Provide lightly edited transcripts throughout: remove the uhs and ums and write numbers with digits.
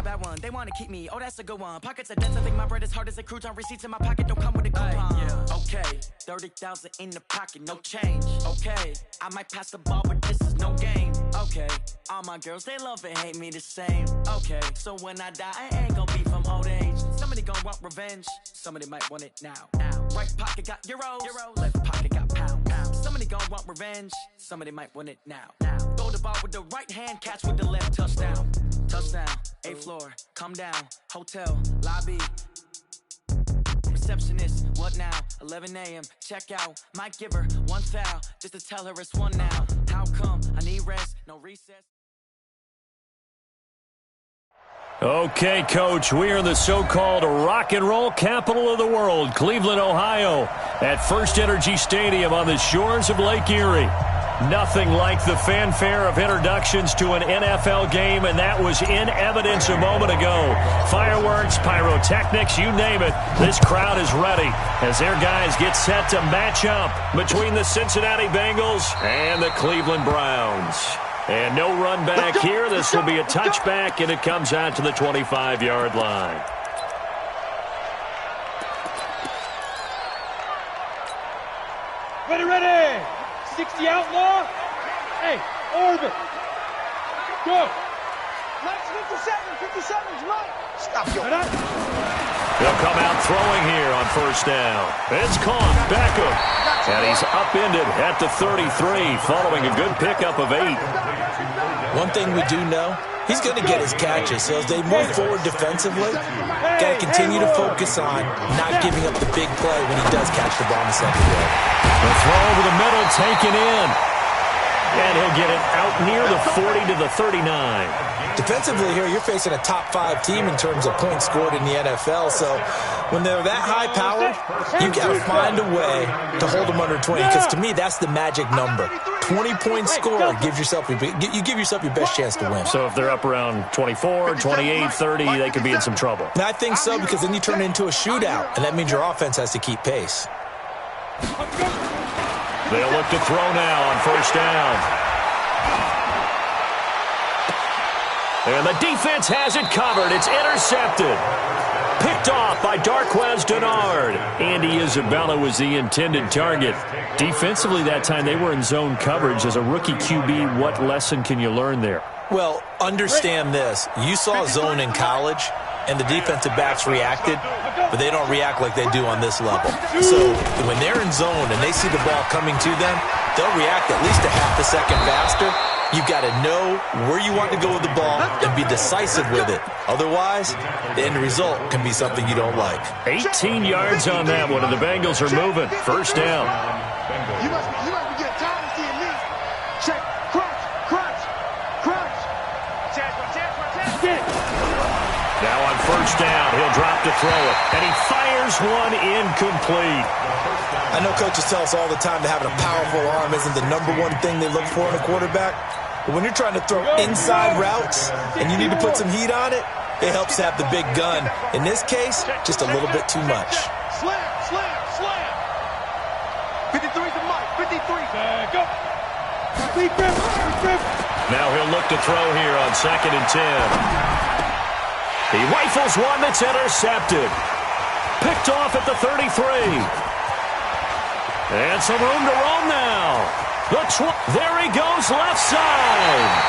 bad one. They wanna keep me. Oh, that's a good one. Pockets are dense. I think my bread is hard as a crouton. Receipts in my pocket don't come with a coupon. Yeah. Okay, 30,000 in the pocket, no change. Okay, I might pass the ball, but this is no game. Okay, all my girls they love and hate me the same. Okay, so when I die, I ain't gonna be from old age. Somebody gonna want revenge. Somebody might want it now. Right pocket got euros. Left pocket got pounds. Somebody gonna want revenge. Somebody might want it now. Throw the ball with the right hand, catch with the left. Touchdown. Touchdown. 8th floor. Come down. Hotel. Lobby. Receptionist. What now? 11 a.m. Check out. Might give her one foul just to tell her it's one now. How come? I need rest. No recess. Okay, Coach, we are in the so-called rock and roll capital of the world, Cleveland, Ohio, at First Energy Stadium on the shores of Lake Erie. Nothing like the fanfare of introductions to an NFL game, and that was in evidence a moment ago. Fireworks, pyrotechnics, you name it. This crowd is ready as their guys get set to match up between the Cincinnati Bengals and the Cleveland Browns. And no run back here. This will be a touchback, and it comes out to the 25-yard line. Ready. 60 outlaw. Hey, orbit. Go. Nice 57's right. Stop your. They'll come out throwing here on first down. It's caught. Beckham. And he's upended at the 33 following a good pickup of 8. One thing we do know, he's going to get his catches. So as they move forward defensively, got to continue to focus on not giving up the big play when he does catch the ball in the secondary. The throw over the middle taken in. And he'll get it out near the 40 to the 39. Defensively here, you're facing a top-5 team in terms of points scored in the NFL. So when they're that high-powered, you got to find a way to hold them under 20. Because to me, that's the magic number. 20-point score gives yourself you give yourself your best chance to win. So if they're up around 24, 28, 30, they could be in some trouble. And I think so, because then you turn it into a shootout, and that means your offense has to keep pace. They'll look to throw now on first down. And the defense has it covered. It's intercepted. Picked off by Darquez Denard. Andy Isabella was the intended target. Defensively that time, they were in zone coverage. As a rookie QB, what lesson can you learn there? Well, understand this. You saw zone in college, and the defensive backs reacted, but they don't react like they do on this level. So when they're in zone and they see the ball coming to them, they'll react at least a half a second faster. You've got to know where you want to go with the ball and be decisive with it. Otherwise, the end result can be something you don't like. 18 yards on that one, and the Bengals are moving. First down. You must be getting tired of seeing me. Check. Crunch. Now on first down, he'll drop to throw it, and he fires one incomplete. I know coaches tell us all the time that having a powerful arm isn't the number one thing they look for in a quarterback. But when you're trying to throw inside routes and you need to put some heat on it, it helps to have the big gun. In this case, just a little bit too much. Slam. 53's the mic. 53. Go. Now he'll look to throw here on 2nd and 10. He rifles one that's intercepted. Picked off at the 33. And some room to roam now. There he goes, left side.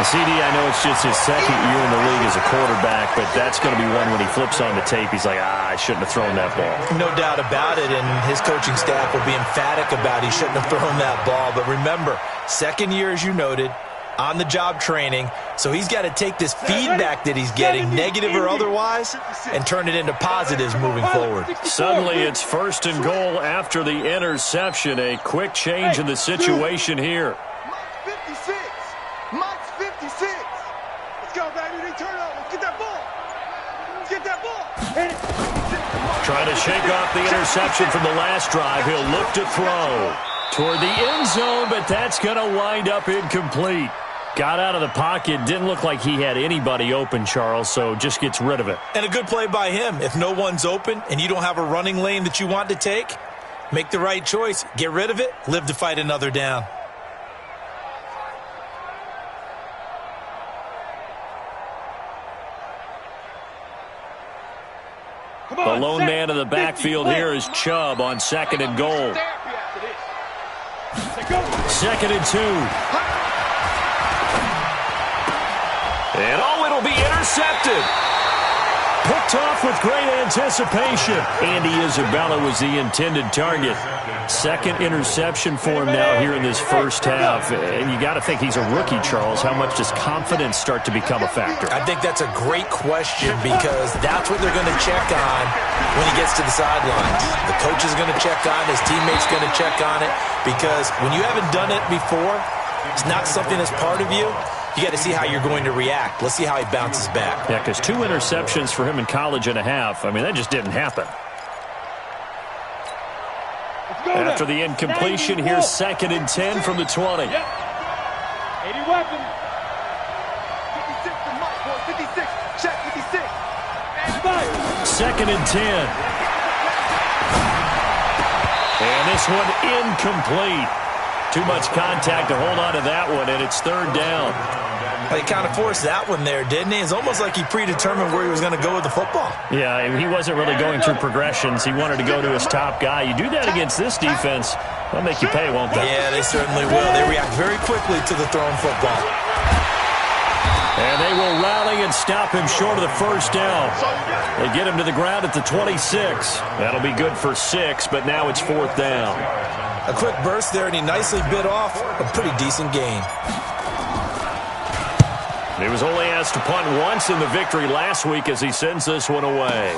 CD, I know it's just his second year in the league as a quarterback, but that's going to be one when he flips on the tape. He's like, I shouldn't have thrown that ball. No doubt about it, and his coaching staff will be emphatic about he shouldn't have thrown that ball. But remember, second year, as you noted, on-the-job training, so he's got to take this feedback that he's getting, negative or otherwise, and turn it into positives moving forward. Suddenly, it's 1st and goal after the interception. A quick change in the situation here. Mike's 56. Let's go, baby. They turn over. Let's get that ball. Trying to shake off the interception from the last drive. He'll look to throw toward the end zone, but that's going to wind up incomplete. Got out of the pocket. Didn't look like he had anybody open, Charles, so just gets rid of it. And a good play by him. If no one's open and you don't have a running lane that you want to take, make the right choice. Get rid of it. Live to fight another down. The lone man in the backfield here is Chubb on 2nd and goal. 2nd and 2. And it'll be intercepted. Picked off with great anticipation. Andy Isabella was the intended target. 2nd interception for him now here in this first half. And you got to think he's a rookie, Charles. How much does confidence start to become a factor? I think that's a great question because that's what they're going to check on when he gets to the sidelines. The coach is going to check on, his teammates going to check on it, because when you haven't done it before, it's not something that's part of you. You got to see how you're going to react. Let's see how he bounces back. Yeah, because 2 interceptions for him in college and a half. I mean, that just didn't happen. After the incompletion, here's 2nd and 10 from the 20. 80 weapons. 56 to Mike, boy. 56. Check 56. 2nd and 10. And this one incomplete. Too much contact to hold on to that one, and it's 3rd down. They kind of forced that one there, didn't he? It's almost like he predetermined where he was going to go with the football. Yeah, he wasn't really going through progressions. He wanted to go to his top guy. You do that against this defense, they'll make you pay, won't they? Yeah, they certainly will. They react very quickly to the thrown football. And they will rally and stop him short of the 1st down. They get him to the ground at the 26. That'll be good for 6, but now it's 4th down. A quick burst there, and he nicely bit off a pretty decent gain. He was only asked to punt once in the victory last week as he sends this one away.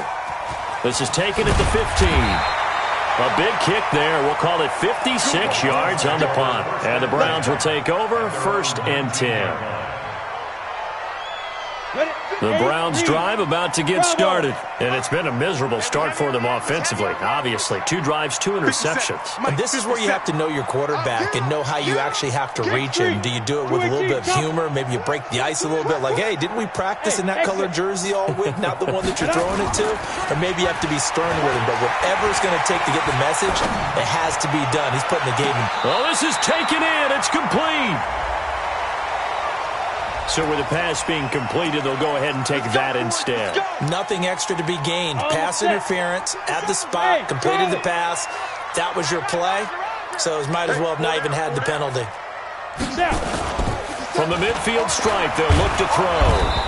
This is taken at the 15. A big kick there. We'll call it 56 yards on the punt. And the Browns will take over 1st and 10. The Browns drive about to get started. And it's been a miserable start for them offensively. Obviously, 2 drives, 2 interceptions. And this is where you have to know your quarterback and know how you actually have to reach him. Do you do it with a little bit of humor? Maybe you break the ice a little bit. Like, hey, didn't we practice in that colored jersey all week? Not the one that you're throwing it to? Or maybe you have to be stern with him. But whatever it's going to take to get the message, it has to be done. He's putting the game in. Well, this is taken in. It's complete. So with the pass being completed, they'll go ahead and take that instead. Nothing extra to be gained. Pass interference at the spot, completed the pass. That was your play. So it might as well have not even had the penalty. From the midfield stripe, they'll look to throw.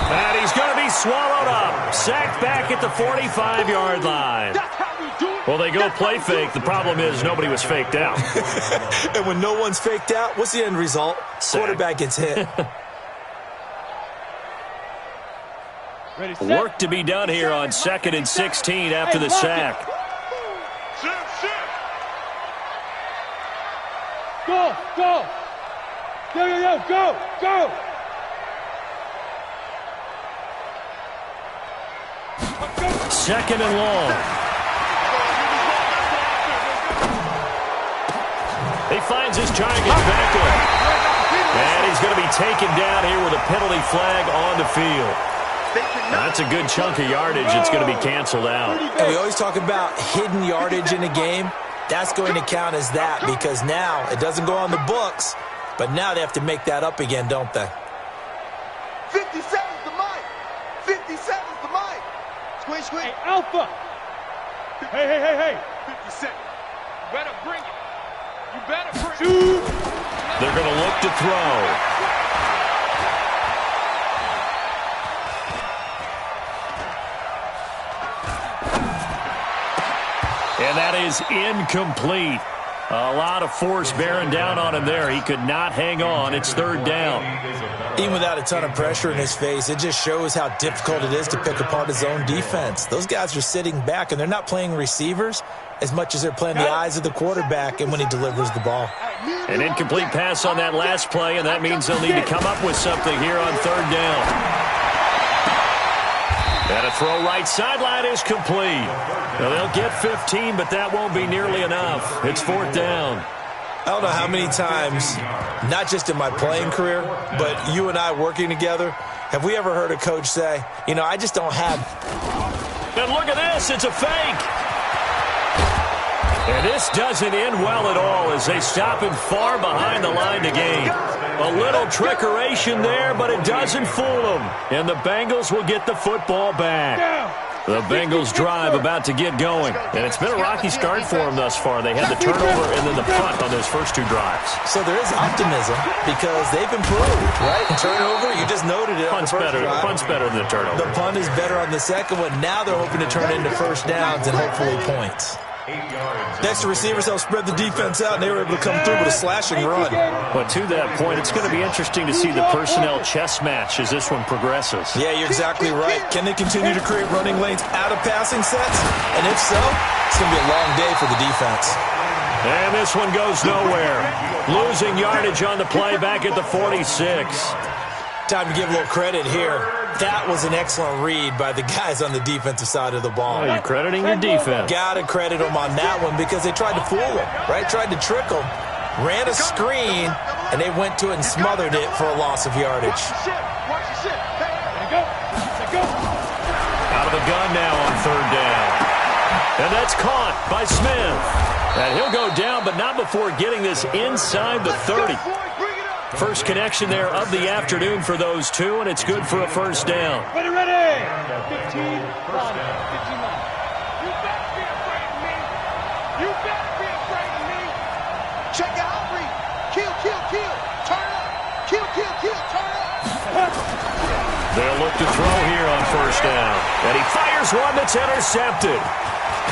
And he's going to be swallowed up. Sacked back at the 45-yard line. Well, they go play fake. The problem is nobody was faked out. And when no one's faked out, what's the end result? Sack. Quarterback gets hit. Work to be done here on 2nd and 16 after the sack. Go, go. Yo, go, go. Second and long. He finds his target back in. And he's going to be taken down here with a penalty flag on the field. That's a good chunk of yardage. It's going to be canceled out. And we always talk about hidden yardage in a game. That's going to count as that because now it doesn't go on the books, but now they have to make that up again, don't they? 57's the mic. 57's the mic. Squeeze, squeeze. Hey, Alpha. Hey. 57. You better bring it. You better bring it. They're going to look to throw. And that is incomplete. A lot of force bearing down on him there. He could not hang on. It's 3rd down. Even without a ton of pressure in his face, it just shows how difficult it is to pick apart his own defense. Those guys are sitting back, and they're not playing receivers as much as they're playing the eyes of the quarterback and when he delivers the ball. An incomplete pass on that last play, and that means they'll need to come up with something here on 3rd down. And a throw right sideline is complete. Now they'll get 15, but that won't be nearly enough. It's 4th down. I don't know how many times, not just in my playing career, but you and I working together, have we ever heard a coach say, you know, I just don't have. And look at this. It's a fake. And this doesn't end well at all as they stop him far behind the line to gain. A little trickeration there, but it doesn't fool them. And the Bengals will get the football back. The Bengals drive about to get going. And it's been a rocky start for them thus far. They had the turnover and then the punt on those first two drives. So there is optimism because they've improved, right? Turnover, you just noted it. Punt's better than the turnover. The punt is better on the second one. Now they're hoping to turn into first downs and hopefully points. Next, the receivers help spread the defense out, and they were able to come through with a slashing run. But to that point, it's going to be interesting to see the personnel chess match as this one progresses. Yeah, you're exactly right. Can they continue to create running lanes out of passing sets? And if so, it's going to be a long day for the defense. And this one goes nowhere. Losing yardage on the play back at the 46. Time to give a little credit here. That was an excellent read by the guys on the defensive side of the ball. Oh, you're crediting your defense. Got to credit them on that one because they tried to fool them, right? Tried to trick them. Ran a screen, and they went to it and smothered it for a loss of yardage. Out of the gun now on third down. And that's caught by Smith. And he'll go down, but not before getting this inside the 30. First connection there of the afternoon for those two, and it's good for a first down. Ready. 15, 15 line. You better be afraid of me. You better be afraid of me. Check out read. Kill. Turn up. Kill. Turn up. They'll look to throw here on first down. And he fires one that's intercepted.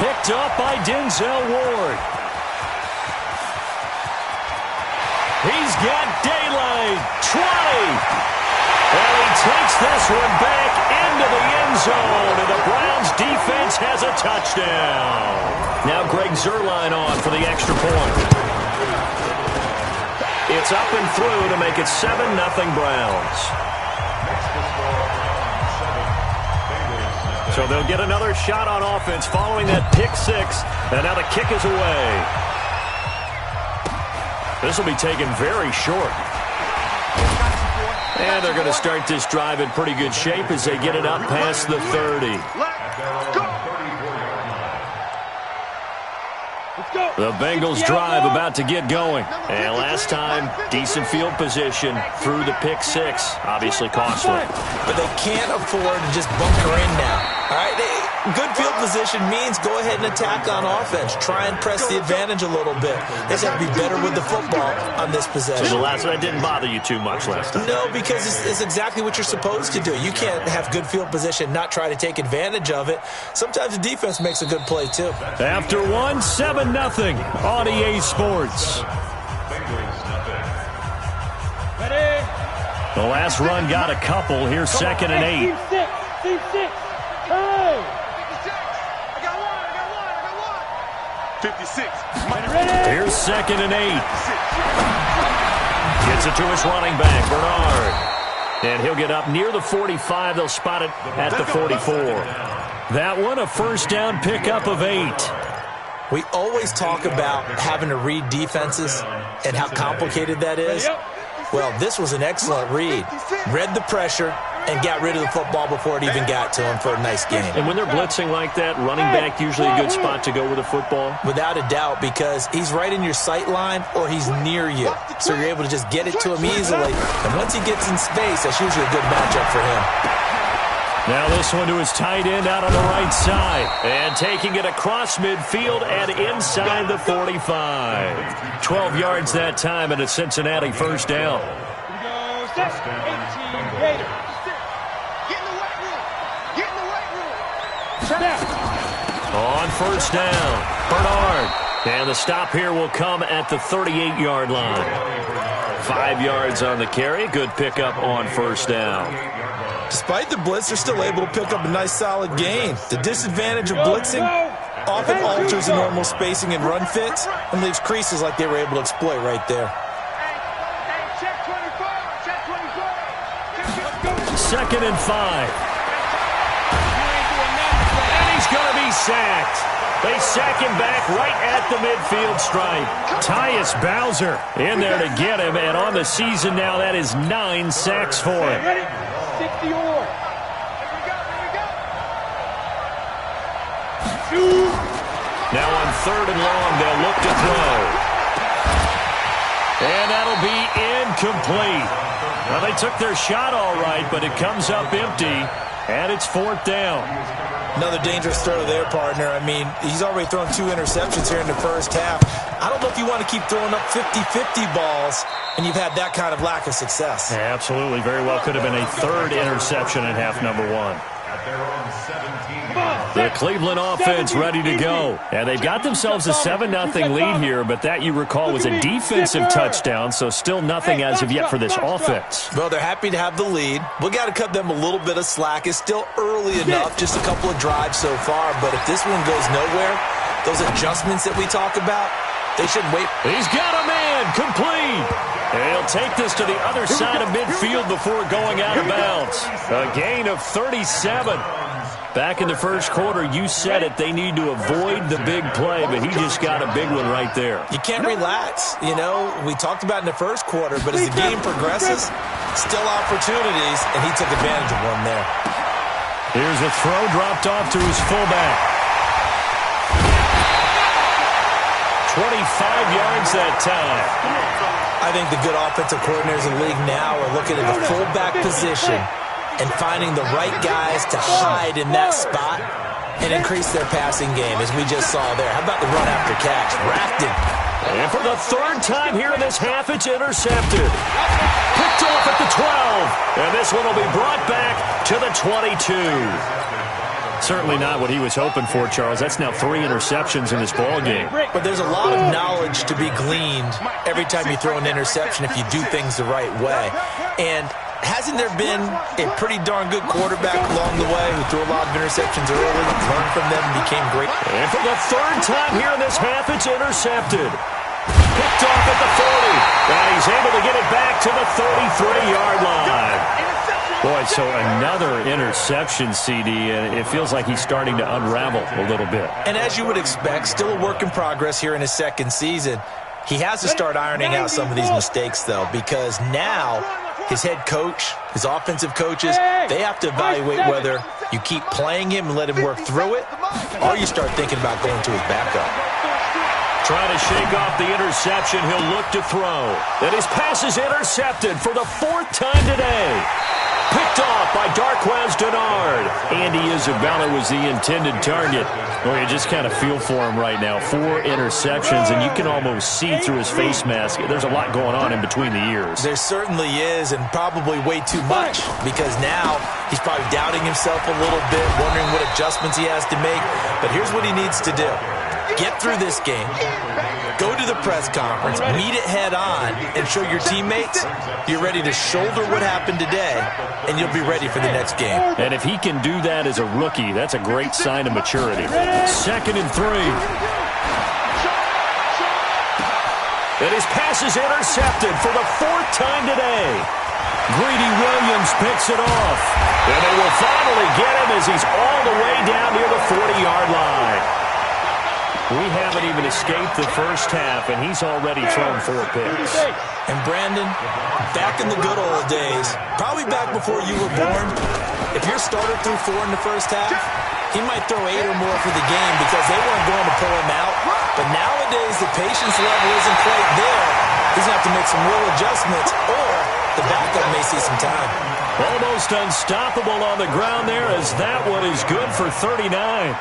Picked up by Denzel Ward. He's got daylight. 20. And he takes this one back into the end zone. And the Browns defense has a touchdown. Now Greg Zuerlein on for the extra point. It's up and through to make it 7-0 Browns. So they'll get another shot on offense following that pick six. And now the kick is away. This will be taken very short. And they're going to start this drive in pretty good shape as they get it up past the 30. The Bengals drive about to get going. And last time, decent field position through the pick six. Obviously costly. But they can't afford to just bunker in now. All right, good field position means go ahead and attack on offense. Try and press the advantage a little bit. They have to be better with the football on this possession. So the last one didn't bother you too much last time. No, because it's exactly what you're supposed to do. You can't have good field position, not try to take advantage of it. Sometimes the defense makes a good play, too. After one, 7-0 on EA Sports. The last run got a couple. Here's 2nd and 8. Team 6. Hurry. 56. Here's 2nd and 8. Gets it to his running back, Bernard. And he'll get up near the 45. They'll spot it at the 44. That one, a first down pickup of 8. We always talk about having to read defenses and how complicated that is. Well, this was an excellent read. Read the pressure and got rid of the football before it even got to him for a nice game. And when they're blitzing like that, running back usually a good spot to go with the football? Without a doubt, because he's right in your sight line or he's near you. So you're able to just get it to him easily. And once he gets in space, that's usually a good matchup for him. Now this one to his tight end out on the right side. And taking it across midfield and inside the 45. 12 yards that time and a Cincinnati first down. Here we go. 18 Gators. On first down, Bernard. And the stop here will come at the 38-yard line. 5 yards on the carry. Good pickup on first down. Despite the blitz, they're still able to pick up a nice solid gain. The disadvantage of blitzing often alters the normal spacing and run fits and leaves creases like they were able to exploit right there. Second and 5. And he's going to be sacked. They sack him back right at the midfield stripe. Tyus Bowser in there to get him, and on the season now, that is 9 sacks for him. 60 or. Now on 3rd and long, they'll look to throw. And that'll be incomplete. Well, they took their shot all right, but it comes up empty. And it's 4th down. Another dangerous throw there, partner. I mean, he's already thrown 2 interceptions here in the first half. I don't know if you want to keep throwing up 50-50 balls and you've had that kind of lack of success. Yeah, absolutely. Very well could have been a 3rd interception in half number 1. The Cleveland offense ready to go. And they've got themselves a 7-0 lead here, but that, you recall, was a defensive touchdown, so still nothing as of yet for this offense. Well, they're happy to have the lead. We got to cut them a little bit of slack. It's still early enough, just a couple of drives so far, but if this one goes nowhere, those adjustments that we talk about, they shouldn't wait. He's got a man, complete. And he'll take this to the other side of midfield before going out of bounds. A gain of 37. Back in the first quarter, you said it, they need to avoid the big play, but he just got a big one right there. You can't relax. You know, we talked about in the first quarter, but as the game progresses, still opportunities, and he took advantage of one there. Here's a throw dropped off to his fullback. 25 yards that time. I think the good offensive coordinators in the league now are looking at the fullback position and finding the right guys to hide in that spot and increase their passing game, as we just saw there. How about the run after catch? Racked him. And for the 3rd time here in this half, it's intercepted. Picked off at the 12. And this one will be brought back to the 22. Certainly not what he was hoping for, Charles. That's now 3 interceptions in this ball game. But there's a lot of knowledge to be gleaned every time you throw an interception if you do things the right way. And hasn't there been a pretty darn good quarterback along the way who threw a lot of interceptions early, learned from them, and became great? And for the 3rd time here in this half, it's intercepted. Picked off at the 40. And he's able to get it back to the 33-yard line. Boy, so another interception, CD, and it feels like he's starting to unravel a little bit. And as you would expect, still a work in progress here in his 2nd season. He has to start ironing out some of these mistakes, though, because now his head coach, his offensive coaches, they have to evaluate whether you keep playing him and let him work through it, or you start thinking about going to his backup. Trying to shake off the interception, he'll look to throw. And his pass is intercepted for the 4th time today. Picked off by Darquez Denard. Andy Isabella was the intended target. Well, you just kind of feel for him right now. 4 interceptions, and you can almost see through his face mask. There's a lot going on in between the ears. There certainly is, and probably way too much, because now he's probably doubting himself a little bit, wondering what adjustments he has to make. But here's what he needs to do. Get through this game, go to the press conference, meet it head on, and show your teammates you're ready to shoulder what happened today, and you'll be ready for the next game. And if he can do that as a rookie, that's a great sign of maturity. 2nd and 3. And his pass is intercepted for the 4th time today. Greedy Williams picks it off. And they will finally get him as he's all the way down near the 40-yard line. We haven't even escaped the first half, and he's already thrown 4 picks. And Brandon, back in the good old days, probably back before you were born, if your starter threw 4 in the first half, he might throw 8 or more for the game because they weren't going to pull him out. But nowadays, the patience level isn't quite there. He's going to have to make some real adjustments, or the backup may see some time. Almost unstoppable on the ground there, as that one is good for 39.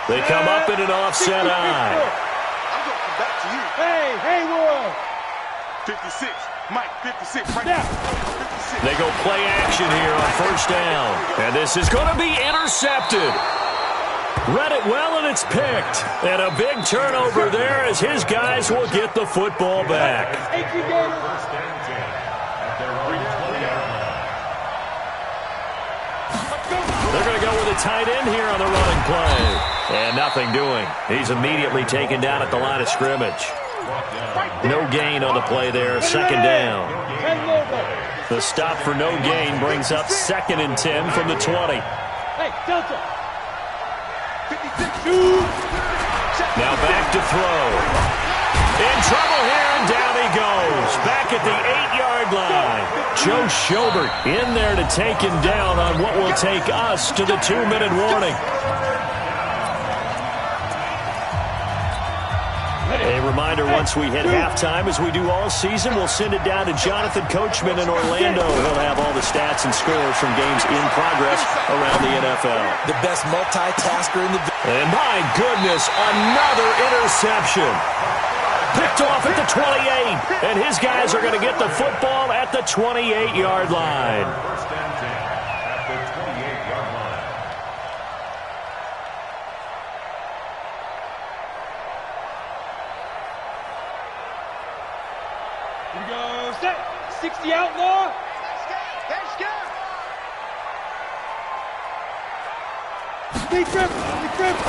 They come up in an offset eye. I'm going to come back to you. Hey, Roy. 56. Mike, 56. Right now. 56. They go play action here on 1st down. And this is going to be intercepted. Read it well, and it's picked. And a big turnover there as his guys will get the football back. They're going to go with a tight end here on the running play. And nothing doing. He's immediately taken down at the line of scrimmage. No gain on the play there. 2nd down. The stop for no gain brings up 2nd and 10 from the 20. Now back to throw. In trouble here, and down he goes. Back at the 8-yard line. Joe Schobert in there to take him down on what will take us to the 2-minute warning. A reminder, once we hit halftime, as we do all season, we'll send it down to Jonathan Coachman in Orlando. He'll have all the stats and scores from games in progress around the NFL. The best multitasker in the... And my goodness, another interception. Picked off at the 28, and his guys are going to get the football at the 28-yard line. First and 10 at the 28-yard line. Here we go. Set. 60 outlaw.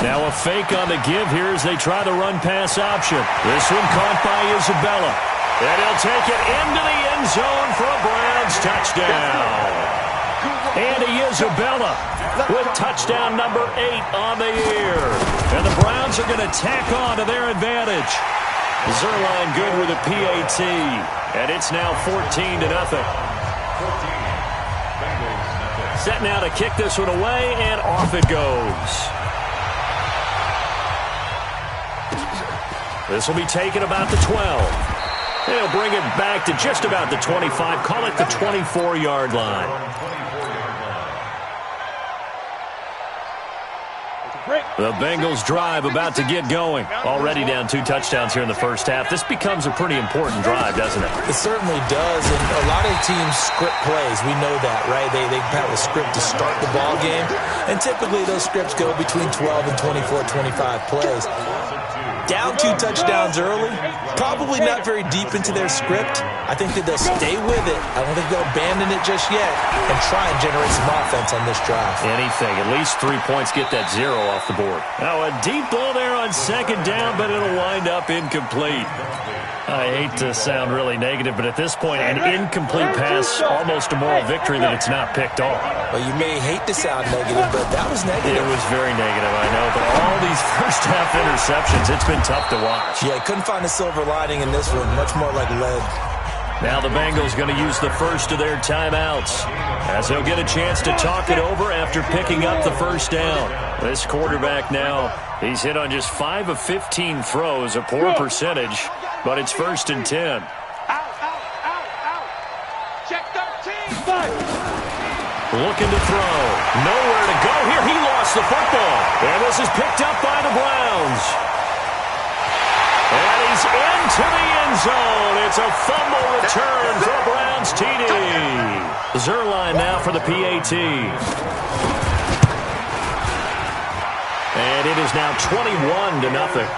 Now a fake on the give here as they try the run-pass option. This one caught by Isabella. And he'll take it into the end zone for a Browns touchdown. Andy Isabella with touchdown number 8 on the year. And the Browns are going to tack on to their advantage. Zerline good with a PAT. And it's now 14-0. Set now to kick this one away, and off it goes. This will be taken about the 12. They'll bring it back to just about the 25. Call it the 24-yard line. The Bengals drive about to get going. Already down 2 touchdowns here in the first half. This becomes a pretty important drive, doesn't it? It certainly does, and a lot of teams script plays. We know that, right? They have a script to start the ball game, and typically those scripts go between 12 and 24, 25 plays. Down 2 touchdowns early, probably not very deep into their script. I think that they'll stay with it. I don't think they'll abandon it just yet and try and generate some offense on this drive. Anything. At least 3 points, get that 0 off the board. Now a deep ball there on second down, but it'll wind up incomplete. I hate to sound really negative, but at this point, an incomplete pass, almost a moral victory that it's not picked off. Well, you may hate to sound negative, but that was negative. It was very negative, I know, but all these first-half interceptions, it's been tough to watch. Yeah, couldn't find a silver lining in this one, much more like lead. Now the Bengals going to use the first of their timeouts, as they'll get a chance to talk it over after picking up the first down. This quarterback now, he's hit on just 5 of 15 throws, a poor percentage, but it's 1st and 10. Check 13. Looking to throw. Nowhere to go here. He lost the football. And this is picked up by the Browns. And he's into the end zone. It's a fumble return for a Browns TD. Zerline now for the PAT. And it is now 21-0.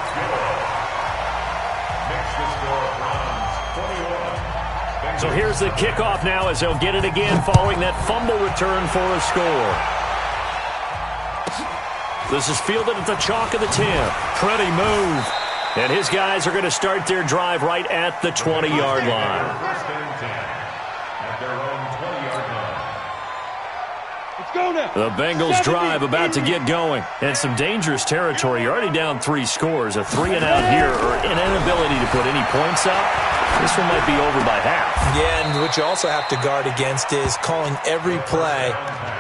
So here's the kickoff now as they'll get it again following that fumble return for a score. This is fielded at the chalk of the 10. Pretty move. And his guys are going to start their drive right at the 20-yard line. First and 10 at their own 20-yard line. Let's go now. The Bengals drive about to get going. And some dangerous territory. You're already down 3 scores. A 3-and-out here or an inability to put any points up. This one might be over by half. Yeah, and what you also have to guard against is calling every play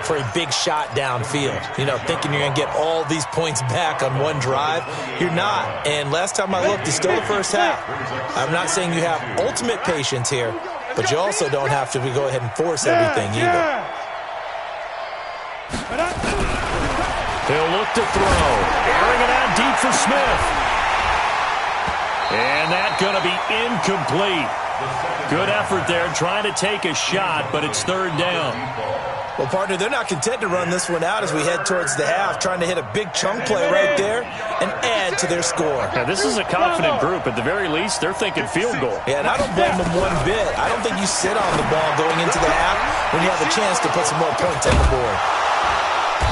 for a big shot downfield. You know, thinking you're going to get all these points back on one drive. You're not. And last time I looked, it's still the first half. I'm not saying you have ultimate patience here, but you also don't have to go ahead and force everything either. He'll look to throw. Airing it out deep for Smith. And that's going to be incomplete. Good effort there trying to take a shot, but it's 3rd down. Well, partner, they're not content to run this one out as we head towards the half, trying to hit a big chunk play right there and add to their score. Now, this is a confident group. At the very least, they're thinking field goal. Yeah, and I don't blame them one bit. I don't think you sit on the ball going into the half when you have a chance to put some more points on the board.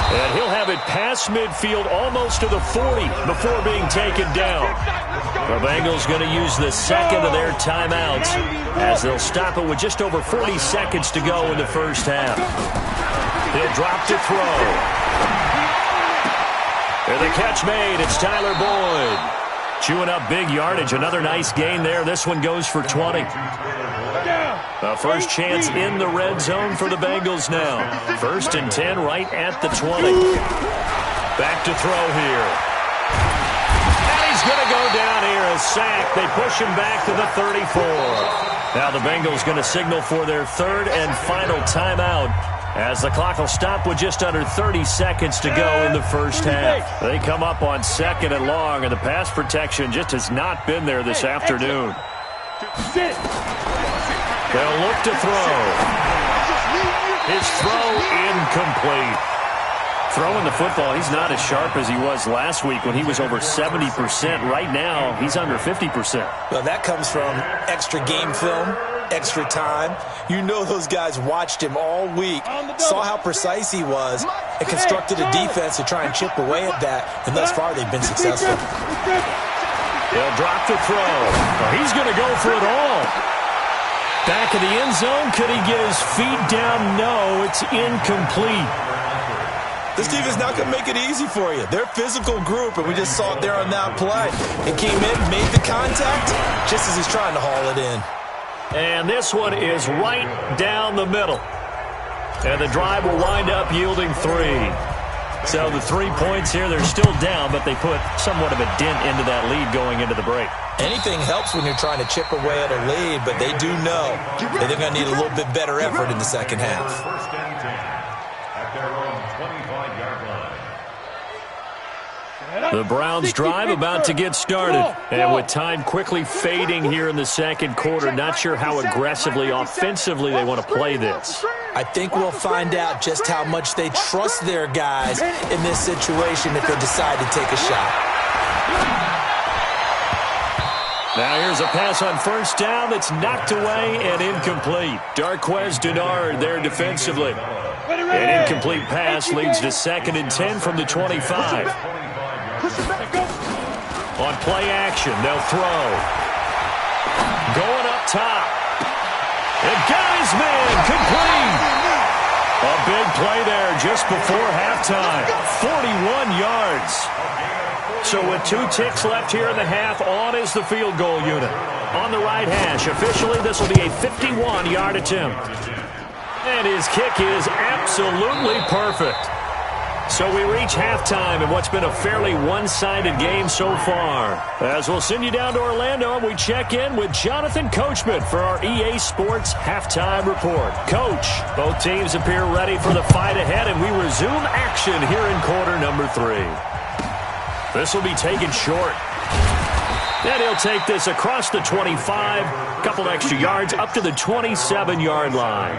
And he'll have it past midfield almost to the 40 before being taken down. The Bengals going to use the second of their timeouts as they'll stop it with just over 40 seconds to go in the first half. He'll drop to throw. And the catch made. It's Tyler Boyd. Chewing up big yardage. Another nice gain there. This one goes for 20. A first chance in the red zone for the Bengals now. 1st and 10 right at the 20. Back to throw here. And he's he's going to go down here. A sack. They push him back to the 34. Now the Bengals going to signal for their third and final timeout, as the clock will stop with just under 30 seconds to go in the first half. They come up on 2nd and long, and the pass protection just has not been there this afternoon. They'll look to throw. His throw incomplete. Throwing the football, he's not as sharp as he was last week when he was over 70%. Right now, he's under 50%. Well, that comes from extra game film, extra time. You know those guys watched him all week, saw how precise he was, and constructed a defense to try and chip away at that, and thus far they've been successful. They'll drop the throw. Well, he's going to go for it all. Back of the end zone. Could he get his feet down? No, it's incomplete. This team is not going to make it easy for you. They're a physical group, and we just saw it there on that play. It came in, made the contact, just as he's trying to haul it in. And this one is right down the middle. And the drive will wind up yielding 3. So the 3 points here, they're still down, but they put somewhat of a dent into that lead going into the break. Anything helps when you're trying to chip away at a lead, but they do know that they're going to need a little bit better effort in the second half. First and 10 at their own 25-yard line. The Browns drive about to get started. And with time quickly fading here in the second quarter, not sure how aggressively, offensively they want to play this. I think we'll find out just how much they trust their guys in this situation if they decide to take a shot. Now here's a pass on first down that's knocked away and incomplete. Darquez Denard there defensively. An incomplete pass leads to 2nd and 10 from the 25. On play action, they'll throw. Going up top. And got his man, complete. A big play there just before halftime. 41 yards. So with 2 ticks left here in the half, on is the field goal unit. On the right hash, officially this will be a 51-yard attempt. And his kick is absolutely perfect. So we reach halftime in what's been a fairly one-sided game so far. As we'll send you down to Orlando, and we check in with Jonathan Coachman for our EA Sports Halftime Report. Coach, both teams appear ready for the fight ahead, and we resume action here in quarter number 3. This will be taken short. And he'll take this across the 25, a couple extra yards up to the 27-yard line.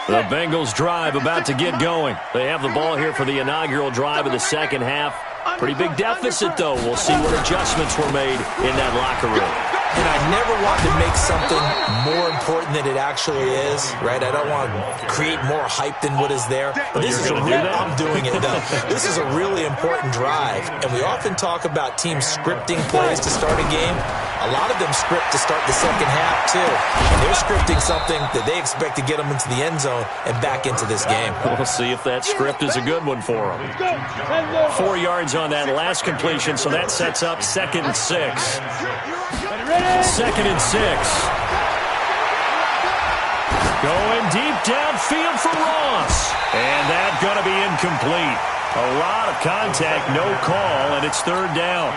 The Bengals drive about to get going. They have the ball here for the inaugural drive of the second half. Pretty big deficit, though. We'll see what adjustments were made in that locker room. And I never want to make something more important than it actually is, right? I don't want to create more hype than what is there. But this is I'm doing it, though. This is a really important drive, and we often talk about teams scripting plays to start a game. A lot of them script to start the second half, too. And they're scripting something that they expect to get them into the end zone and back into this game. We'll see if that script is a good one for them. 4 yards on that last completion, so that sets up 2nd and 6. 2nd and 6. Going deep downfield for Ross. And that's going to be incomplete. A lot of contact, no call, and it's 3rd down.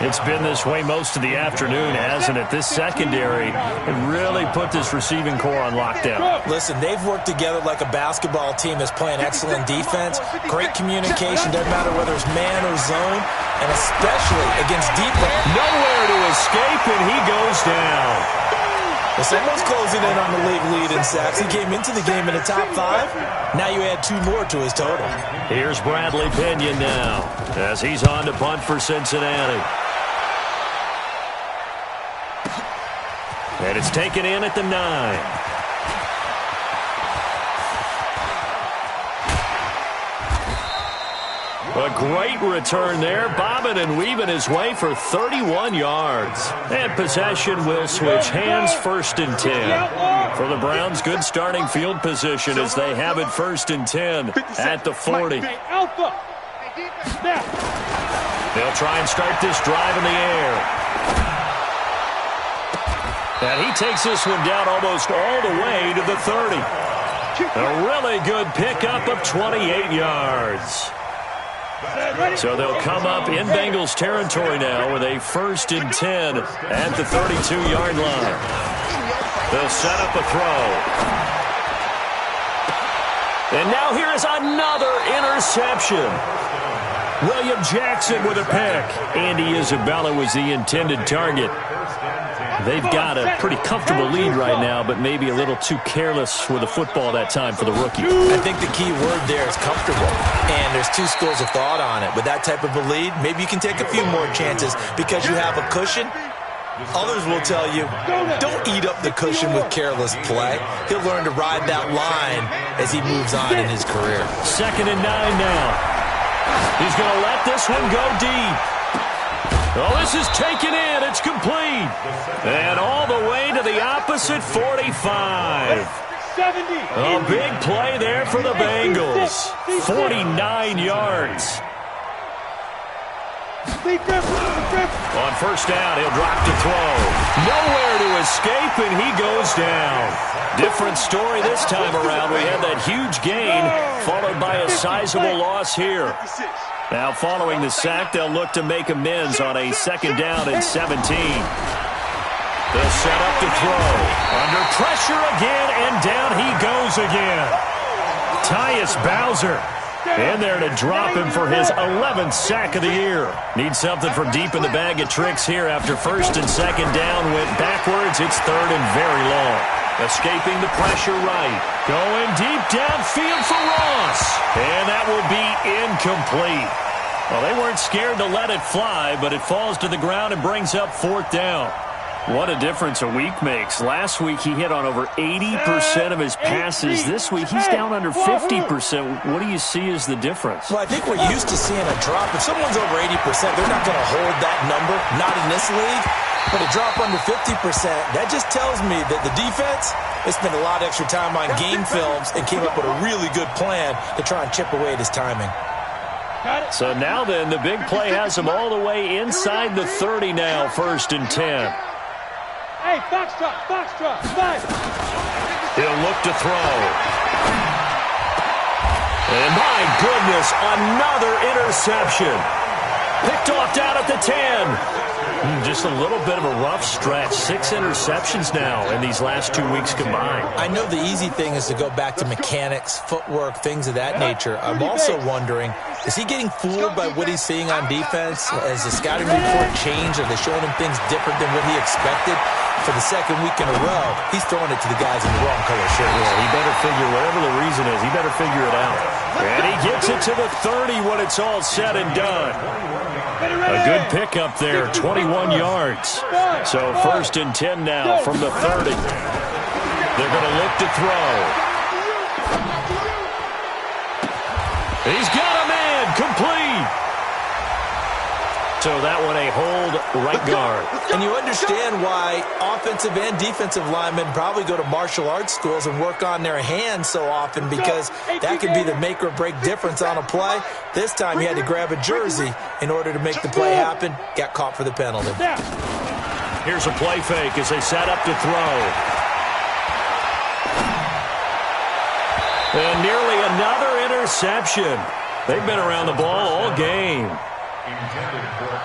It's been this way most of the afternoon, hasn't it? This secondary had really put this receiving core on lockdown. Listen, they've worked together like a basketball team that's playing excellent defense. Great communication, doesn't matter whether it's man or zone, and especially against deep. Nowhere to escape, and he goes down. Well, someone's closing in on the league lead in sacks. He came into the game in the top 5. Now you add 2 more to his total. Here's Bradley Pinion now as he's on to punt for Cincinnati. And it's taken in at the 9. A great return there, bobbing and weaving his way for 31 yards. And possession will switch hands, 1st and 10. For the Browns, good starting field position as they have it 1st and 10 at the 40. They'll try and start this drive in the air. And he takes this one down almost all the way to the 30. A really good pickup of 28 yards. So they'll come up in Bengals territory now with a 1st and 10 at the 32-yard line. They'll set up a throw. And now here is another interception. William Jackson with a pick. Andy Isabella was the intended target. They've got a pretty comfortable lead right now, but maybe a little too careless with the football that time for the rookie. I think the key word there is comfortable, and there's two schools of thought on it. With that type of a lead, maybe you can take a few more chances because you have a cushion. Others will tell you, don't eat up the cushion with careless play. He'll learn to ride that line as he moves on in his career. 2nd and 9 now. He's going to let this one go deep. Oh, this is taken in. It's complete. And all the way to the opposite 45. A big play there for the Bengals. 49 yards. On 1st down, he'll drop to throw. Nowhere to escape, and he goes down. Different story this time around. We had that huge gain, followed by a sizable loss here. Now, following the sack, they'll look to make amends on a 2nd down and 17. They'll set up to throw. Under pressure again, and down he goes again. Tyus Bowser in there to drop him for his 11th sack of the year. Needs something from deep in the bag of tricks here after 1st and 2nd down. Went backwards. It's 3rd and very long. Escaping the pressure right. Going deep downfield for Ross. And that will be incomplete. Well, they weren't scared to let it fly, but it falls to the ground and brings up 4th down. What a difference a week makes. Last week he hit on over 80% of his passes. This week he's down under 50%. What do you see as the difference? Well, I think we're used to seeing a drop. If someone's over 80%, they're not going to hold that number, not in this league. But a drop under 50%, that just tells me that the defense, they spent a lot of extra time on game films and came up with a really good plan to try and chip away at his timing. So now then, the big play has him all the way inside the 30 now, 1st and 10. Hey, foxtrot, 5. He'll look to throw. And my goodness, another interception. Picked off down at the 10. Just a little bit of a rough stretch. 6 interceptions now in these last 2 weeks combined. I know the easy thing is to go back to mechanics, footwork, things of that nature. I'm also wondering, is he getting fooled by what he's seeing on defense? Has the scouting report changed? Are they showing him things different than what he expected? For the 2nd week in a row, he's throwing it to the guys in the wrong color shirt. Yeah, he better figure, whatever the reason is, he better figure it out. And he gets it to the 30 when it's all said and done. A good pickup there, 21 yards. So 1st and 10 now from the 30. They're going to look to throw. He's got a man, complete. So that one a hold right guard. And you understand why offensive and defensive linemen probably go to martial arts schools and work on their hands so often, because that could be the make or break difference on a play. This time he had to grab a jersey in order to make the play happen. Got caught for the penalty. Here's a play fake as they set up to throw. And nearly another interception. They've been around the ball all game.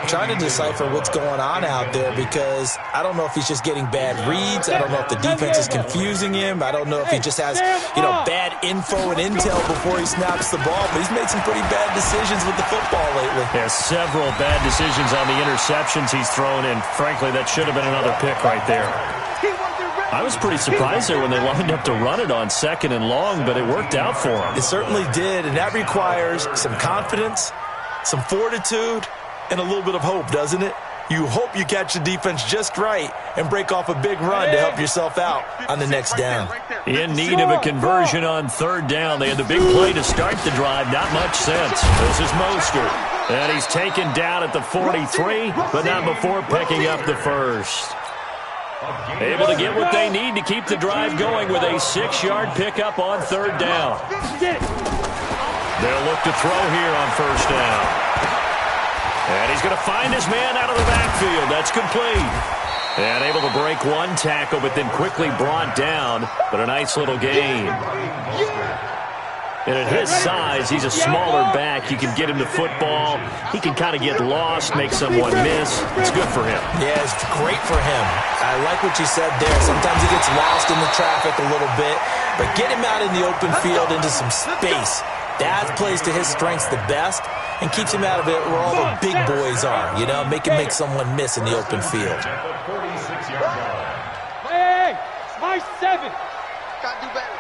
Trying to decipher what's going on out there, because I don't know if he's just getting bad reads. I don't know if the defense is confusing him. I don't know if he just has, bad info and intel before he snaps the ball. But he's made some pretty bad decisions with the football lately. Yeah, several bad decisions on the interceptions he's thrown, and frankly, that should have been another pick right there. I was pretty surprised there when they lined up to run it on 2nd and long, but it worked out for him. It certainly did, and that requires some confidence, some fortitude, and a little bit of hope, doesn't it? You hope you catch the defense just right and break off a big run to help yourself out on the next down. In need of a conversion on 3rd down. They had the big play to start the drive. Not much sense. This is Mostert. And he's taken down at the 43, but not before picking up the 1st. Able to get what they need to keep the drive going with a 6-yard pickup on 3rd down. They'll look to throw here on 1st down. And he's going to find his man out of the backfield. That's complete. And able to break one tackle, but then quickly brought down. But a nice little gain. And at his size, he's a smaller back. You can get him to football. He can kind of get lost, make someone miss. It's good for him. Yeah, it's great for him. I like what you said there. Sometimes he gets lost in the traffic a little bit, but get him out in the open field into some space. That plays to his strengths the best and keeps him out of it where all the big boys are, you know, make him make someone miss in the open field. Hey, it's my 7. Gotta do better.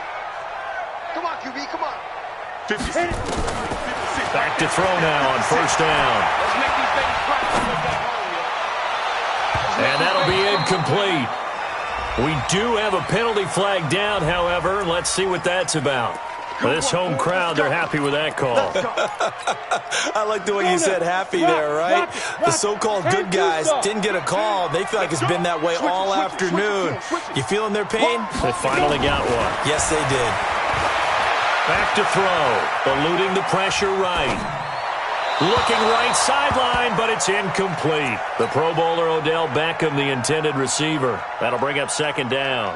Come on, QB, come on. 56. Back to throw now on first down. Let's make these babies practice with that home, And that'll be incomplete. We do have a penalty flag down, however. Let's see what that's about. This home crowd, they're happy with that call. I like the way you said happy there, right? The so-called good guys didn't get a call. They feel like it's been that way all afternoon. You feeling their pain? They finally got one. Yes, they did. Back to throw. Eluding the pressure right. Looking right sideline, but it's incomplete. The Pro Bowler Odell Beckham, the intended receiver. That'll bring up second down.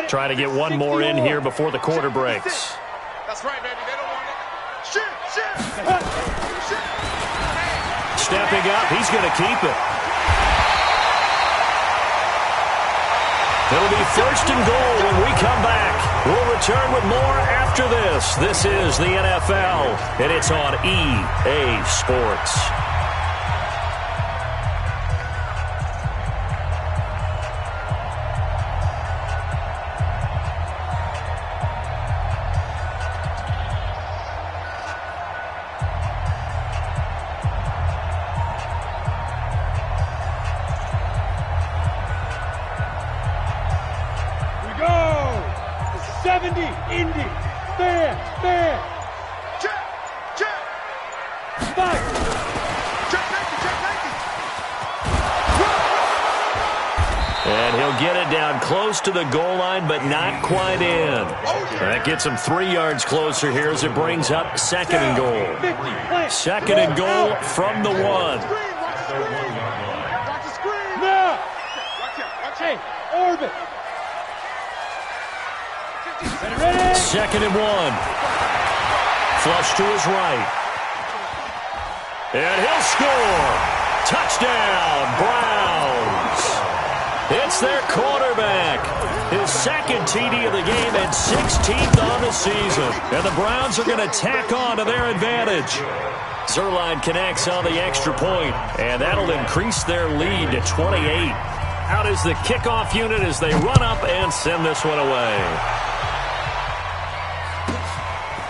Try to get one more in here before the quarter breaks. That's right, baby. They don't want it. Shit. Stepping up, he's going to keep it. It'll be first and goal when we come back. We'll return with more after this. This is the NFL, and it's on EA Sports. Indy, fair. Check. Fight. Check. And he'll get it down close to the goal line, but not quite in. That gets him 3 yards closer here as it brings up second and goal. Second and goal from the 1. Watch the screen. Now. Hey, orbit. Second and 1. Flush to his right. And he'll score. Touchdown, Browns. It's their quarterback. His second TD of the game and 16th on the season. And the Browns are going to tack on to their advantage. Zerline connects on the extra point, and that'll increase their lead to 28. Out is the kickoff unit as they run up and send this one away.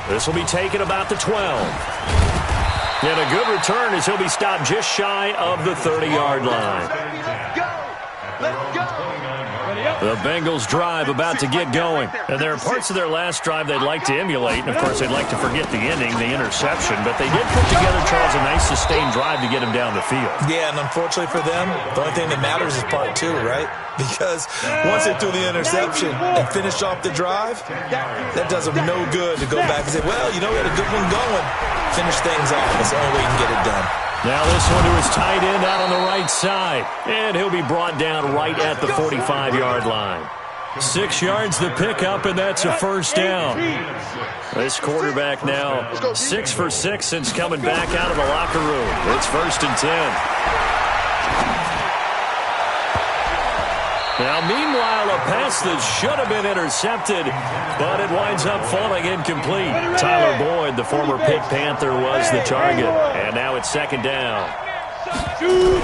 This will be taken about the 12. And a good return as he'll be stopped just shy of the 30-yard line. Let's go. The Bengals drive about to get going. And there are parts of their last drive they'd like to emulate. And, of course, they'd like to forget the ending, the interception. But they did put together, Charles, a nice sustained drive to get him down the field. Yeah, and unfortunately for them, the only thing that matters is part 2, right? Because once they threw the interception and finished off the drive, that does them no good to go back and say, well, you know, we had a good one going. Finish things off. That's the only way you can get it done. Now this one to his tight end out on the right side. And he'll be brought down right at the 45-yard line. 6 yards the pickup, and that's a first down. This quarterback now 6 for 6 since coming back out of the locker room. It's first and 10. Now, meanwhile, a pass that should have been intercepted, but it winds up falling incomplete. Tyler Boyd, the former Pitt Panther, was the target. And now it's second down.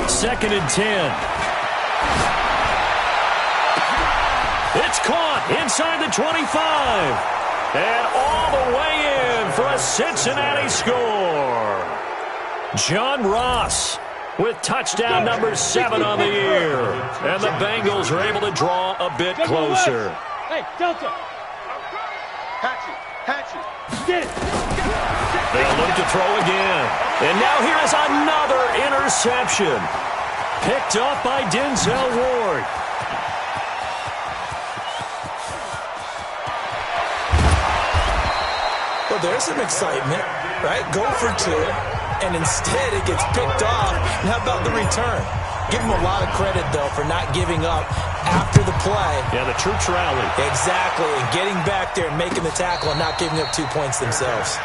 Second and 10. It's caught inside the 25. And all the way in for a Cincinnati score. John Ross with touchdown number 7 on the year. And the Bengals are able to draw a bit closer. Hey, Delta. Hatchet. Get it. They'll look to throw again. And now here is another interception. Picked up by Denzel Ward. Well, there's some excitement, right? Go for 2. And instead it gets picked off. And how about the return? Give him a lot of credit, though, for not giving up after the play. Yeah, the troops rallied. Exactly, and getting back there and making the tackle and not giving up 2 points themselves.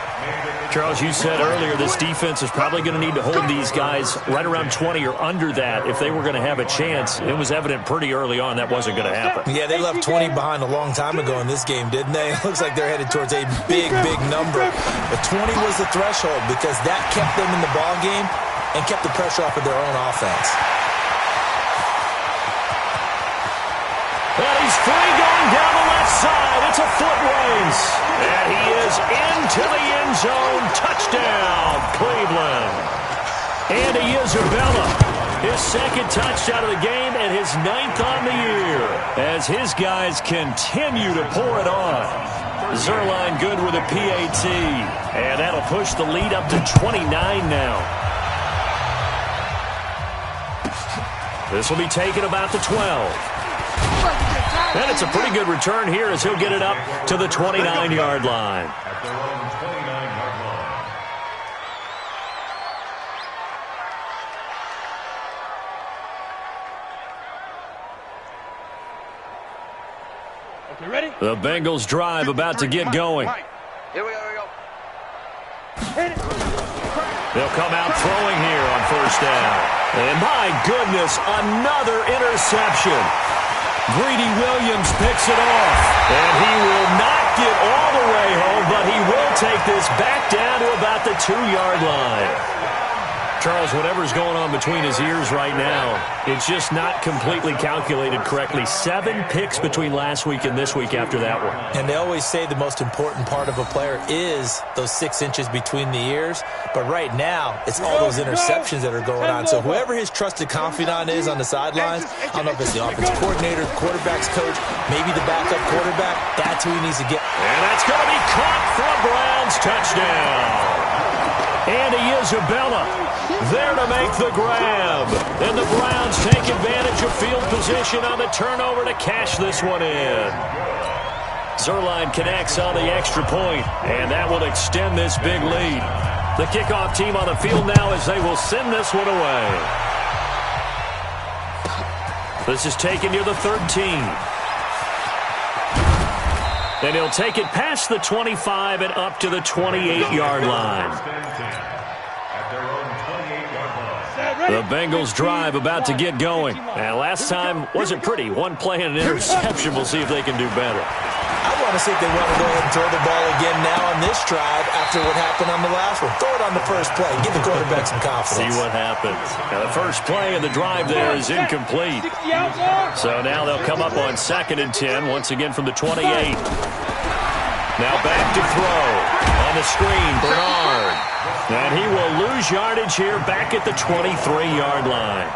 Charles, you said earlier this defense is probably going to need to hold these guys right around 20 or under that if they were going to have a chance. It was evident pretty early on that wasn't going to happen. Yeah, they left 20 behind a long time ago in this game, didn't they? It looks like they're headed towards a big, big number. But 20 was the threshold because that kept them in the ball game and kept the pressure off of their own offense. And he's free going down the left side. It's a foot race. And he is into the end zone. Touchdown, Cleveland. Andy Isabella, his second touchdown of the game and his 9th on the year as his guys continue to pour it on. Zerline good with a PAT. And that'll push the lead up to 29 now. This will be taken about the 12. And it's a pretty good return here as he'll get it up to the 29-yard line. At their own 29-yard line. Okay, ready? The Bengals drive about to get going. Here we go. Hit it. They'll come out throwing here on first down. And my goodness, another interception. Greedy Williams picks it off. And he will not get all the way home, but he will take this back down to about the 2-yard line. Charles, whatever's going on between his ears right now, it's just not completely calculated correctly. 7 picks between last week and this week after that one. And they always say the most important part of a player is those 6 inches between the ears. But right now, it's all those interceptions that are going on. So whoever his trusted confidant is on the sidelines, I don't know if it's the offensive coordinator, quarterback's coach, maybe the backup quarterback, that's who he needs to get. And that's going to be caught for a Browns touchdown. Andy Isabella there to make the grab. And the Browns take advantage of field position on the turnover to cash this one in. Zerline connects on the extra point, and that will extend this big lead. The kickoff team on the field now as they will send this one away. This is taken near the 13. And he'll take it past the 25 and up to the 28-yard line. The Bengals drive about to get going. And last time wasn't pretty. One play and an interception. We'll see if they can do better. I want to see if they want to go ahead and throw the ball again now on this drive after what happened on the last one. Throw it on the first play. Give the quarterback some confidence. See what happens. Now the first play of the drive there is incomplete. So now they'll come up on 2nd and 10 once again from the 28. Now back to throw. On the screen, Bernard. And he will lose yardage here back at the 23-yard line.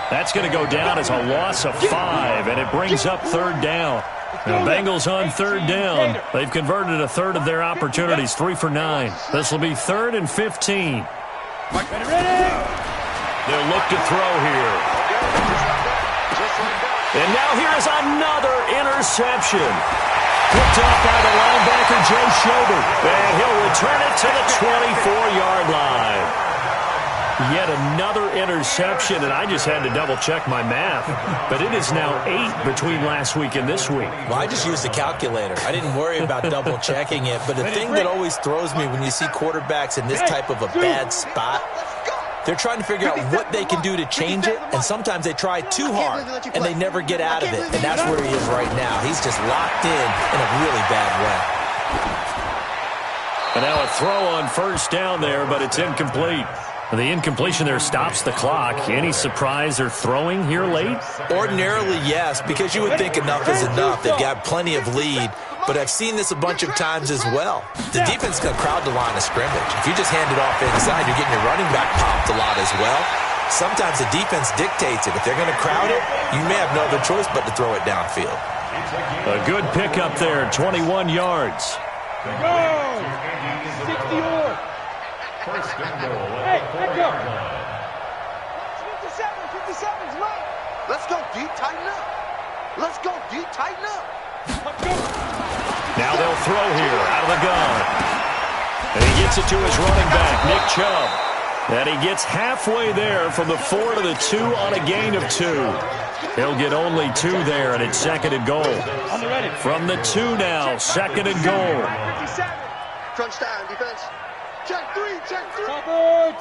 That's going to go down as a loss of 5, and it brings up 3rd down. The Bengals on 3rd down. They've converted a third of their opportunities, 3 for 9. This will be 3rd and 15. They'll look to throw here. And now here is another interception. Picked up by the linebacker, Joe Schobert. And he'll return it to the 24-yard line. Yet another interception, and I just had to double-check my math. But it is now 8 between last week and this week. Well, I just used the calculator. I didn't worry about double-checking it. But the thing that always throws me when you see quarterbacks in this type of a bad spot, they're trying to figure out what they can do to change it, and sometimes they try too hard, and they never get out of it. And that's where he is right now. He's just locked in a really bad way. And now a throw on first down there, but it's incomplete. The incompletion there stops the clock. Any surprise they're throwing here late? Ordinarily, yes, because you would think enough is enough. They've got plenty of lead, but I've seen this a bunch of times as well. The defense is going to crowd the line of scrimmage. If you just hand it off inside, you're getting your running back popped a lot as well. Sometimes the defense dictates it. If they're going to crowd it, you may have no other choice but to throw it downfield. A good pickup there, 21 yards. Go! 60 more. First and goal. Hey, let go. 57's mine. Let's go, D. Tighten up. Let's go, D. Tighten up. Now they'll throw here out of the gun. And he gets it to his running back, Nick Chubb. And he gets halfway there from the 4 to the 2 on a gain of 2. He'll get only 2 there, and it's second and goal. From the 2 now, second and goal. Crunch time, defense. Check 3, check 3.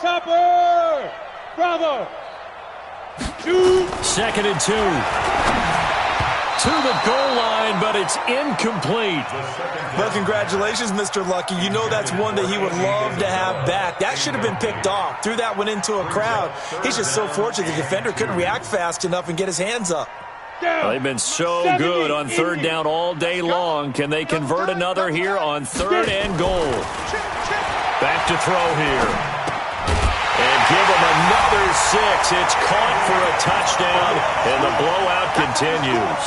Topper! Bravo! 2. Second and 2. To the goal line, but it's incomplete. Well, congratulations, Mr. Lucky. You know that's one that he would love to have back. That should have been picked off. Threw that one into a crowd. He's just so fortunate the defender couldn't react fast enough and get his hands up. Well, they've been so good on third down all day long. Can they convert another here on third and goal? Back to throw here. And give him another 6. It's caught for a touchdown, and the blowout continues.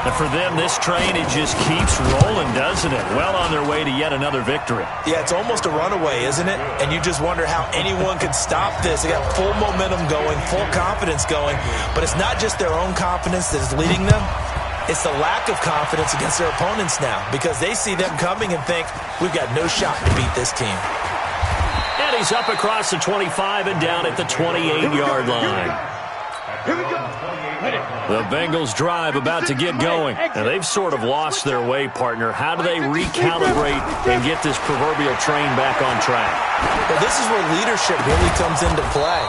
And for them, this train, it just keeps rolling, doesn't it? Well on their way to yet another victory. Yeah, it's almost a runaway, isn't it? And you just wonder how anyone could stop this. They got full momentum going, full confidence going. But it's not just their own confidence that is leading them. It's the lack of confidence against their opponents now, because they see them coming and think, we've got no shot to beat this team. And he's up across the 25 and down at the 28-yard line. Here we go. The Bengals drive about to get going. And they've sort of lost their way, partner. How do they recalibrate and get this proverbial train back on track? Well, this is where leadership really comes into play.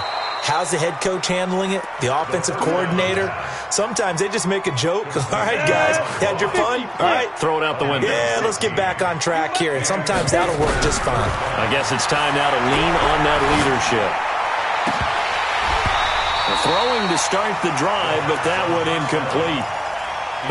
How's the head coach handling it? The offensive coordinator? Sometimes they just make a joke. All right, guys, had your fun? All right. Throw it out the window. Yeah, let's get back on track here. And sometimes that'll work just fine. I guess it's time now to lean on that leadership. Throwing to start the drive, but that one incomplete.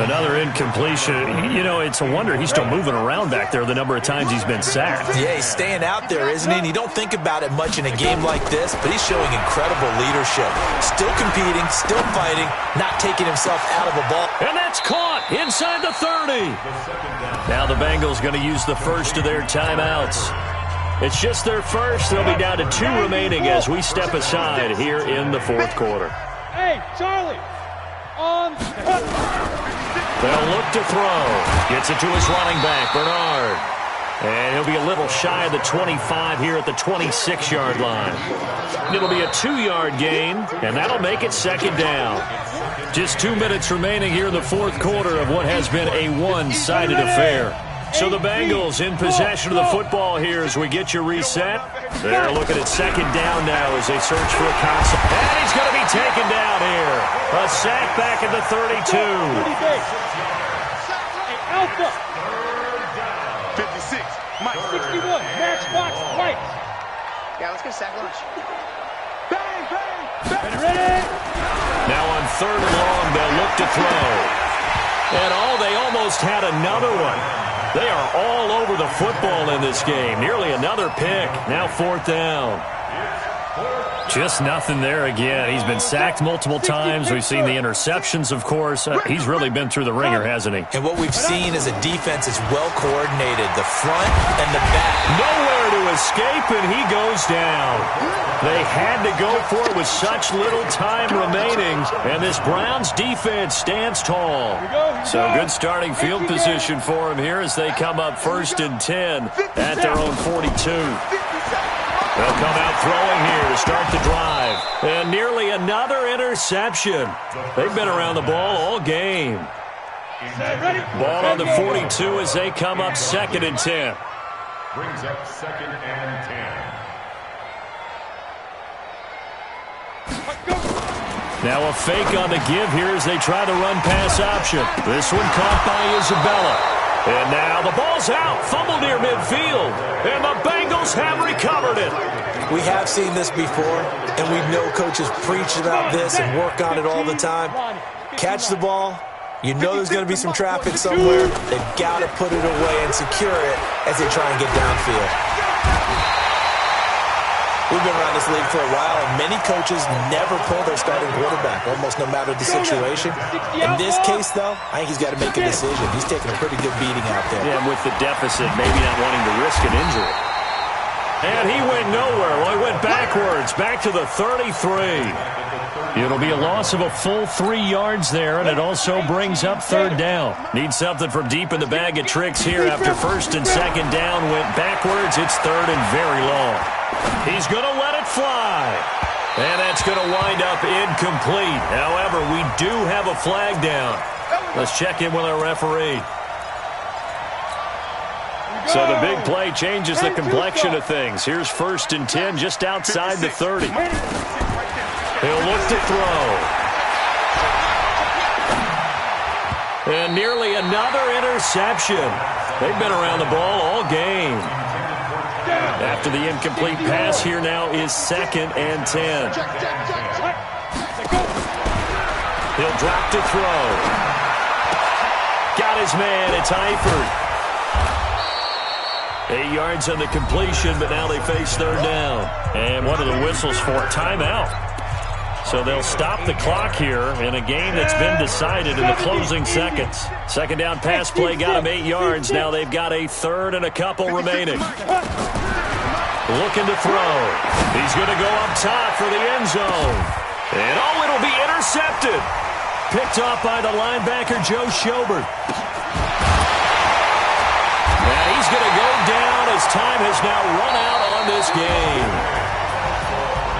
Another incompletion. You know, it's a wonder he's still moving around back there the number of times he's been sacked. Yeah, he's staying out there, isn't he? And you don't think about it much in a game like this, but he's showing incredible leadership. Still competing, still fighting, not taking himself out of a ball. And that's caught inside the 30. Now the Bengals going to use the first of their timeouts. It's just their first. They'll be down to 2 remaining as we step aside here in the fourth quarter. Hey, Charlie. On. They'll look to throw. Gets it to his running back, Bernard. And he'll be a little shy of the 25 here at the 26-yard line. It'll be a 2-yard gain, and that'll make it second down. Just 2 minutes remaining here in the fourth quarter of what has been a one-sided affair. So the Bengals in possession of the football here as we get you reset. They're looking at second down now as they search for a concept. And he's going to be taken down here. A sack back at the 32. Alpha. 56. Mike. 61. Matchbox lights. Yeah, let's get sack lunch. Bang, bang, bang. Ready? Now on third and long, they'll look to throw. And they almost had another one. They are all over the football in this game. Nearly another pick. Now fourth down. Just nothing there again. He's been sacked multiple times. We've seen the interceptions, of course. He's really been through the ringer, hasn't he? And what we've seen is a defense that's well coordinated, the front and the back. Nowhere to escape, and he goes down. They had to go for it with such little time remaining, and this Browns defense stands tall. So good starting field position for him here as they come up first and 10 at their own 42. They'll come out throwing here to start the drive. And nearly another interception. They've been around the ball all game. Ball on the 42 as they come up second and 10. Brings up second and 10. Now a fake on the give here as they try the run-pass option. This one caught by Isabella. And now the ball's out. Fumble near midfield. And the Bengals have recovered it. We have seen this before, and we know coaches preach about this and work on it all the time. Catch the ball. You know there's going to be some traffic somewhere. They've got to put it away and secure it as they try and get downfield. We've been around this league for a while, and many coaches never pull their starting quarterback, almost no matter the situation. In this case, though, I think he's got to make a decision. He's taking a pretty good beating out there. Yeah, with the deficit, maybe not wanting to risk an injury. And he went nowhere. Well, he went backwards, back to the 33. It'll be a loss of a full 3 yards there, and it also brings up third down. Need something from deep in the bag of tricks here after first and second down went backwards. It's third and very long. He's going to let it fly. And that's going to wind up incomplete. However, we do have a flag down. Let's check in with our referee. So the big play changes the complexion of things. Here's 1st and 10 just outside the 30. He'll look to throw. And nearly another interception. They've been around the ball all game. After the incomplete pass, here now is 2nd and 10. He'll drop to throw. Got his man. It's Eifert. 8 yards on the completion, but now they face 3rd down. And what are the whistles for? Timeout. So they'll stop the clock here in a game that's been decided in the closing seconds. 2nd down pass play got him 8 yards. Now they've got a 3rd and a couple remaining. Looking to throw. He's going to go up top for the end zone. And oh, it'll be intercepted. Picked off by the linebacker, Joe Schobert. And he's going to go down as time has now run out on this game.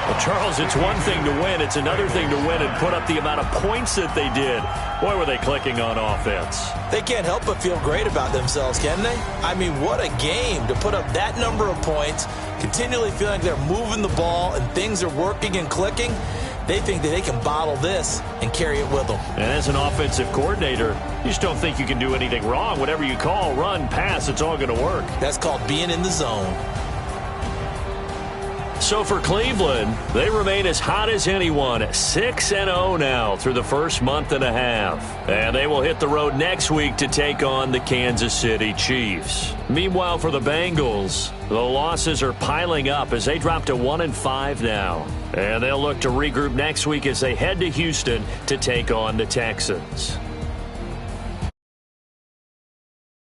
Well, Charles, it's one thing to win. It's another thing to win and put up the amount of points that they did. Boy, were they clicking on offense. They can't help but feel great about themselves, can they? I mean, what a game to put up that number of points, continually feeling like they're moving the ball and things are working and clicking. They think that they can bottle this and carry it with them. And as an offensive coordinator, you just don't think you can do anything wrong. Whatever you call, run, pass, it's all going to work. That's called being in the zone. So for Cleveland, they remain as hot as anyone, 6-0 now through the first month and a half. And they will hit the road next week to take on the Kansas City Chiefs. Meanwhile, for the Bengals, the losses are piling up as they drop to 1-5 now. And they'll look to regroup next week as they head to Houston to take on the Texans.